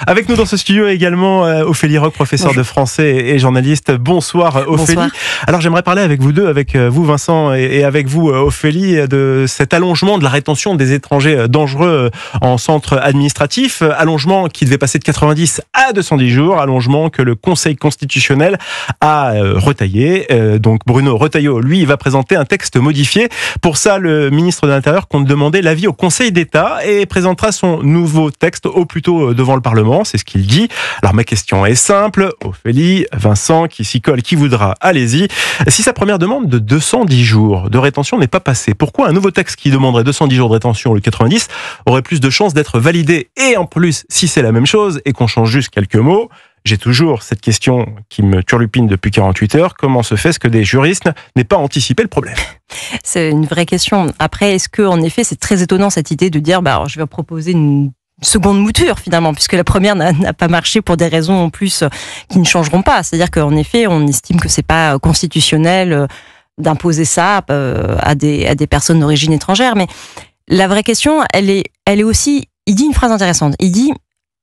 Avec nous dans ce studio également Ophélie Roch, professeure de français et journaliste. Bonsoir Ophélie. Bonsoir. Alors j'aimerais parler avec vous deux, avec vous Vincent et avec vous Ophélie, de cet allongement de la rétention des étrangers dangereux en centre administratif. Allongement qui devait passer de 90 à 210 jours, allongement que le Conseil constitutionnel a retaillé. Donc Bruno Retailleau, lui, va présenter un texte modifié. Pour ça, le ministre de l'Intérieur compte demander l'avis au Conseil d'État et présentera son nouveau texte au plus tôt devant le Parlement. C'est ce qu'il dit. Alors ma question est simple, Ophélie, Vincent, qui s'y colle, qui voudra, allez-y. Si sa première demande de 210 jours de rétention n'est pas passée, pourquoi un nouveau texte qui demanderait 210 jours de rétention au lieu de 90 aurait plus de chances d'être validé? Et en plus, si c'est la même chose et qu'on change juste quelques mots, j'ai toujours cette question qui me turlupine depuis 48 heures. Comment se fait-ce que des juristes n'aient pas anticipé le problème? C'est une vraie question. Après, est-ce que, en effet, c'est très étonnant cette idée de dire, alors, je vais proposer une seconde mouture finalement, puisque la première n'a pas marché pour des raisons en plus qui ne changeront pas. C'est-à-dire qu'en effet, on estime que c'est pas constitutionnel d'imposer ça à des personnes d'origine étrangère. Mais la vraie question, elle est aussi. Il dit une phrase intéressante. Il dit,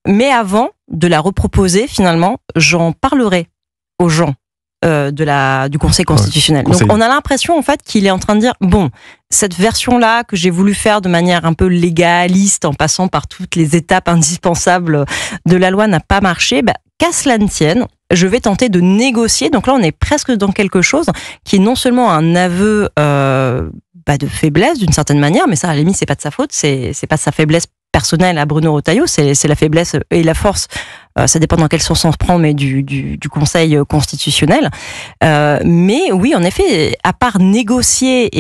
mais avant de la reproposer, finalement, j'en parlerai aux gens du Conseil constitutionnel. Donc on a l'impression en fait qu'il est en train de dire bon, cette version-là que j'ai voulu faire de manière un peu légaliste en passant par toutes les étapes indispensables de la loi n'a pas marché, qu'à cela ne tienne, je vais tenter de négocier. Donc là on est presque dans quelque chose qui est non seulement un aveu de faiblesse d'une certaine manière, mais ça à la limite c'est pas de sa faute, c'est pas de sa faiblesse personnelle à Bruno Retailleau, c'est la faiblesse et la force, ça dépend dans quel sens on se prend, mais du Conseil constitutionnel. Mais oui, en effet, à part négocier,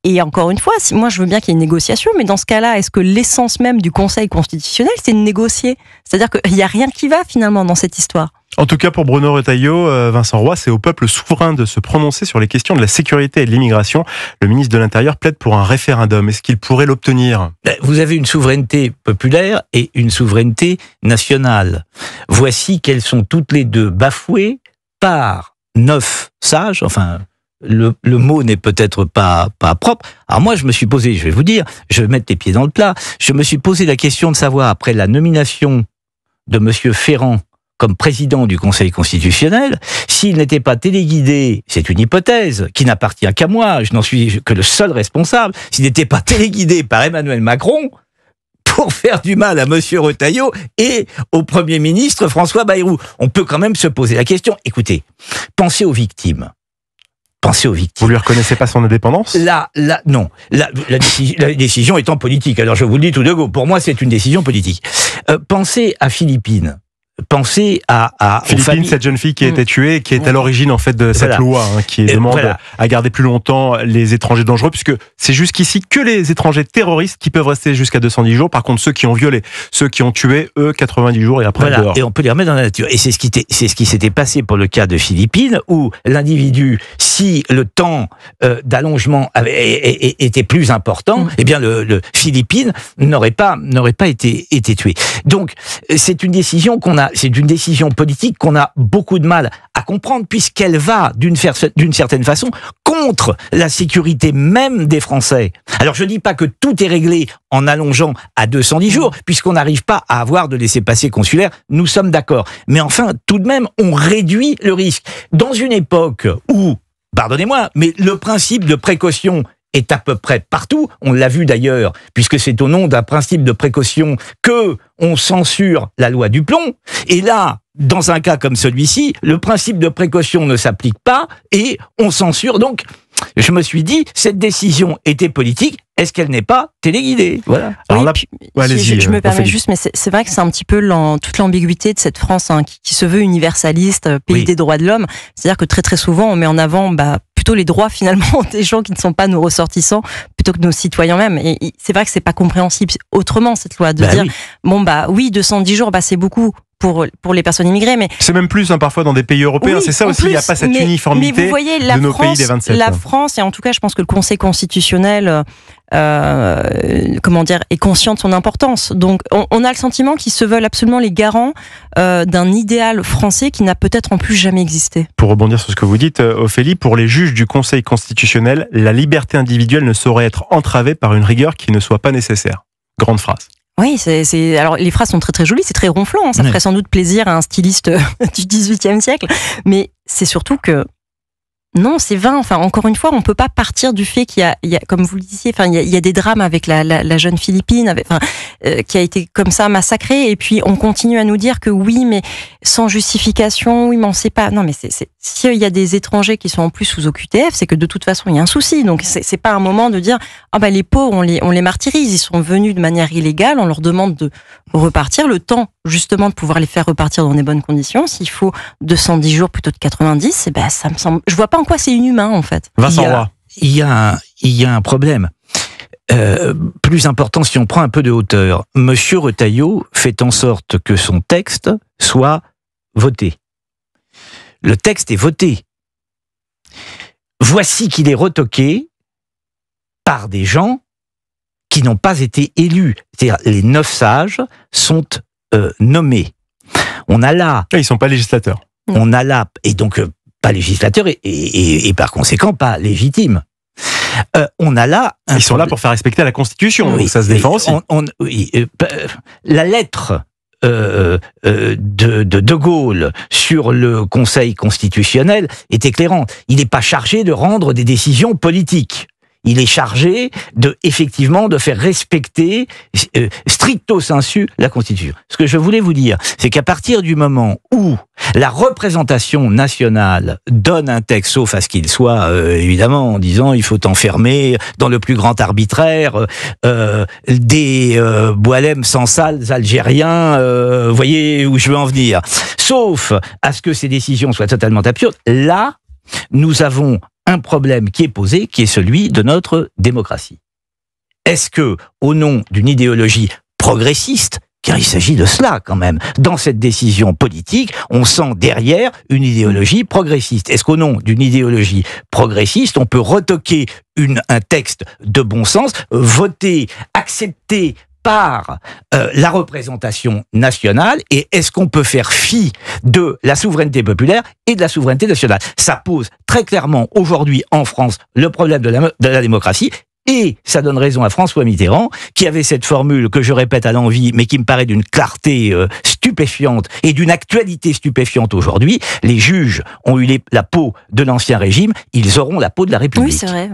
et encore une fois, moi je veux bien qu'il y ait une négociation, mais dans ce cas-là, est-ce que l'essence même du Conseil constitutionnel, c'est de négocier? C'est-à-dire qu'il n'y a rien qui va finalement dans cette histoire. En tout cas, pour Bruno Retailleau, Vincent Roy, c'est au peuple souverain de se prononcer sur les questions de la sécurité et de l'immigration. Le ministre de l'Intérieur plaide pour un référendum. Est-ce qu'il pourrait l'obtenir? Vous avez une souveraineté populaire et une souveraineté nationale. Voici qu'elles sont toutes les deux bafouées par 9 sages, enfin... Le mot n'est peut-être pas propre. Alors moi, je me suis posé, je vais vous dire, je vais mettre les pieds dans le plat, je me suis posé la question de savoir, après la nomination de Monsieur Ferrand comme président du Conseil constitutionnel, s'il n'était pas téléguidé, c'est une hypothèse qui n'appartient qu'à moi, je n'en suis que le seul responsable, s'il n'était pas téléguidé par Emmanuel Macron pour faire du mal à Monsieur Retailleau et au Premier ministre François Bayrou. On peut quand même se poser la question. Écoutez, pensez aux victimes. Pensez aux victimes. Vous lui reconnaissez pas son indépendance? Non. La décision étant politique. Alors je vous le dis tout de go. Pour moi, c'est une décision politique. Pensez à Philippines. Pensez à Philippines, cette jeune fille qui a été tuée, qui est à l'origine en fait de cette loi qui demande à garder plus longtemps les étrangers dangereux, puisque c'est jusqu'ici que les étrangers terroristes qui peuvent rester jusqu'à 210 jours. Par contre, ceux qui ont violé, ceux qui ont tué, eux, 90 jours et après dehors. Et on peut les remettre dans la nature. Et c'est ce qui s'était passé pour le cas de Philippines, où l'individu, si le temps d'allongement était plus important, eh bien le Philippines n'aurait pas été tué. Donc c'est une décision c'est une décision politique qu'on a beaucoup de mal à comprendre, puisqu'elle va, d'une certaine façon, contre la sécurité même des Français. Alors je ne dis pas que tout est réglé en allongeant à 210 jours, puisqu'on n'arrive pas à avoir de laissez-passer consulaire, nous sommes d'accord. Mais enfin, tout de même, on réduit le risque. Dans une époque où, pardonnez-moi, mais le principe de précaution est à peu près partout. On l'a vu d'ailleurs, puisque c'est au nom d'un principe de précaution que on censure la loi du plomb. Et là, dans un cas comme celui-ci, le principe de précaution ne s'applique pas et on censure. Donc, je me suis dit, cette décision était politique. Est-ce qu'elle n'est pas téléguidée? Voilà. Alors là, je me permets juste, mais c'est vrai que c'est un petit peu toute l'ambiguïté de cette France qui se veut universaliste, pays des droits de l'homme. C'est-à-dire que très très souvent, on met en avant plutôt les droits finalement des gens qui ne sont pas nos ressortissants plutôt que nos citoyens même. Et c'est vrai que c'est pas compréhensible autrement cette loi de dire oui 210 jours c'est beaucoup pour les personnes immigrées, mais c'est même plus parfois dans des pays européens. C'est ça aussi, il n'y a pas cette uniformité mais vous voyez, de nos pays des 27. La France, et en tout cas je pense que le Conseil constitutionnel est conscient de son importance. Donc on a le sentiment qu'ils se veulent absolument les garants d'un idéal français qui n'a peut-être en plus jamais existé. Pour rebondir sur ce que vous dites, Ophélie, pour les juges du Conseil constitutionnel, la liberté individuelle ne saurait être entravée par une rigueur qui ne soit pas nécessaire. Grande phrase. Oui, alors les phrases sont très très jolies, c'est très ronflant, hein, ça ferait sans doute plaisir à un styliste du XVIIIe siècle, mais c'est surtout que non, c'est vain. Enfin, encore une fois, on peut pas partir du fait qu'il y a, comme vous le disiez, enfin, il y a des drames avec la jeune Philippine, qui a été comme ça massacrée, et puis on continue à nous dire que oui, mais sans justification, oui, mais on sait pas. Non, mais s'il y a des étrangers qui sont en plus sous OQTF, c'est que de toute façon, il y a un souci. Donc, c'est pas un moment de dire, les pauvres, on les martyrise. Ils sont venus de manière illégale, on leur demande de repartir. Le temps, justement, de pouvoir les faire repartir dans des bonnes conditions. S'il faut 210 jours plutôt de 90, ça me semble, je vois pas en quoi c'est inhumain, en fait. Vincent Roy. Il y a un problème. Plus important, si on prend un peu de hauteur, Monsieur Retailleau fait en sorte que son texte soit voté. Le texte est voté. Voici qu'il est retoqué par des gens qui n'ont pas été élus. C'est-à-dire, les 9 sages sont nommés. On a là... Ils sont pas législateurs. On a là... Et donc, pas législateurs et par conséquent, pas légitimes. On a là... Ils sont là pour faire respecter la Constitution, oui, donc ça se défend aussi. La lettre de Gaulle sur le Conseil constitutionnel est éclairante. Il n'est pas chargé de rendre des décisions politiques. Il est chargé effectivement de faire respecter stricto sensu la Constitution. Ce que je voulais vous dire, c'est qu'à partir du moment où la représentation nationale donne un texte, sauf à ce qu'il soit évidemment en disant il faut enfermer dans le plus grand arbitraire des Boualem sans sales algériens, voyez où je veux en venir, sauf à ce que ces décisions soient totalement absurdes, là nous avons un problème qui est posé, qui est celui de notre démocratie. Est-ce que, au nom d'une idéologie progressiste, car il s'agit de cela quand même, dans cette décision politique, on sent derrière une idéologie progressiste. Est-ce qu'au nom d'une idéologie progressiste, on peut retoquer un texte de bon sens, voter, accepter par la représentation nationale, et est-ce qu'on peut faire fi de la souveraineté populaire et de la souveraineté nationale? Ça pose très clairement aujourd'hui en France le problème de la démocratie, et ça donne raison à François Mitterrand, qui avait cette formule que je répète à l'envi, mais qui me paraît d'une clarté stupéfiante et d'une actualité stupéfiante aujourd'hui. Les juges ont eu la peau de l'Ancien Régime, ils auront la peau de la République. Oui, c'est vrai.